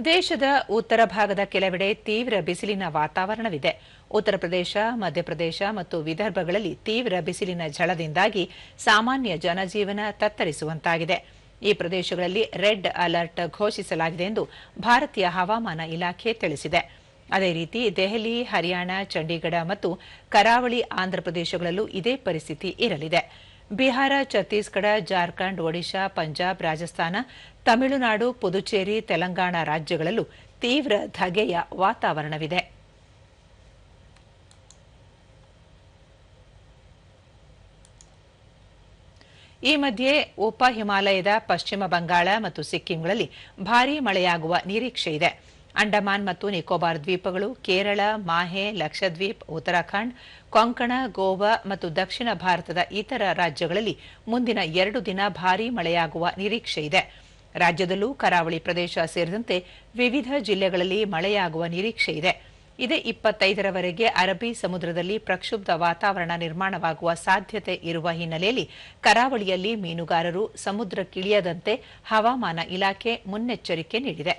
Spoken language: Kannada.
ದೇಶದ ಉತ್ತರ ಭಾಗದ ಕೆಲವೆಡೆ ತೀವ್ರ ಬಿಸಿಲಿನ ವಾತಾವರಣವಿದೆ. ಉತ್ತರ ಪ್ರದೇಶ, ಮಧ್ಯಪ್ರದೇಶ ಮತ್ತು ವಿದರ್ಭಗಳಲ್ಲಿ ತೀವ್ರ ಬಿಸಿಲಿನ ಝಳದಿಂದಾಗಿ ಸಾಮಾನ್ಯ ಜನಜೀವನ ತತ್ತರಿಸುವಂತಾಗಿದೆ. ಈ ಪ್ರದೇಶಗಳಲ್ಲಿ ರೆಡ್ ಅಲರ್ಟ್ ಘೋಷಿಸಲಾಗಿದೆ ಎಂದು ಭಾರತೀಯ ಹವಾಮಾನ ಇಲಾಖೆ ತಿಳಿಸಿದೆ. ಅದೇ ರೀತಿ ದೆಹಲಿ, ಹರಿಯಾಣ, ಚಂಡೀಗಢ ಮತ್ತು ಕರಾವಳಿ ಆಂಧ್ರಪ್ರದೇಶಗಳಲ್ಲೂ ಇದೇ ಪರಿಸ್ಥಿತಿ ಇರಲಿದೆ. ಬಿಹಾರ, ಛತ್ತೀಸ್ಗಢ, ಜಾರ್ಖಂಡ್, ಒಡಿಶಾ, ಪಂಜಾಬ್, ರಾಜಸ್ಥಾನ, ತಮಿಳುನಾಡು, ಪುದುಚೇರಿ, ತೆಲಂಗಾಣ ರಾಜ್ಯಗಳಲ್ಲೂ ತೀವ್ರ ಧಗೆಯ ವಾತಾವರಣವಿದೆ. ಈ ಮಧ್ಯೆ ಉಪ ಹಿಮಾಲಯದ ಪಶ್ಚಿಮ ಬಂಗಾಳ ಮತ್ತು ಸಿಕ್ಕಿಂಗಳಲ್ಲಿ ಭಾರೀ ಮಳೆಯಾಗುವ ನಿರೀಕ್ಷೆ ಇದೆ. ಅಂಡಮಾನ್ ಮತ್ತು ನಿಕೋಬಾರ್ ದ್ವೀಪಗಳು, ಕೇರಳ, ಮಾಹೆ, ಲಕ್ಷದ್ವೀಪ್, ಉತ್ತರಾಖಂಡ್, ಕೊಂಕಣ, ಗೋವಾ ಮತ್ತು ದಕ್ಷಿಣ ಭಾರತದ ಇತರ ರಾಜ್ಯಗಳಲ್ಲಿ ಮುಂದಿನ 2 ದಿನ ಭಾರೀ ಮಳೆಯಾಗುವ ನಿರೀಕ್ಷೆ ಇದೆ. ರಾಜ್ಯದಲ್ಲೂ ಕರಾವಳಿ ಪ್ರದೇಶ ಸೇರಿದಂತೆ ವಿವಿಧ ಜಿಲ್ಲೆಗಳಲ್ಲಿ ಮಳೆಯಾಗುವ ನಿರೀಕ್ಷೆ ಇದೆ. ಇದೇ 25ರವರೆಗೆ ಅರಬ್ಬಿ ಸಮುದ್ರದಲ್ಲಿ ಪ್ರಕ್ಷುಬ್ಧ ವಾತಾವರಣ ನಿರ್ಮಾಣವಾಗುವ ಸಾಧ್ಯತೆ ಇರುವ ಹಿನ್ನೆಲೆಯಲ್ಲಿ ಕರಾವಳಿಯಲ್ಲಿ ಮೀನುಗಾರರು ಸಮುದ್ರಕ್ಕಿಳಿಯದಂತೆ ಹವಾಮಾನ ಇಲಾಖೆ ಮುನ್ನೆಚ್ಚರಿಕೆ ನೀಡಿದೆ.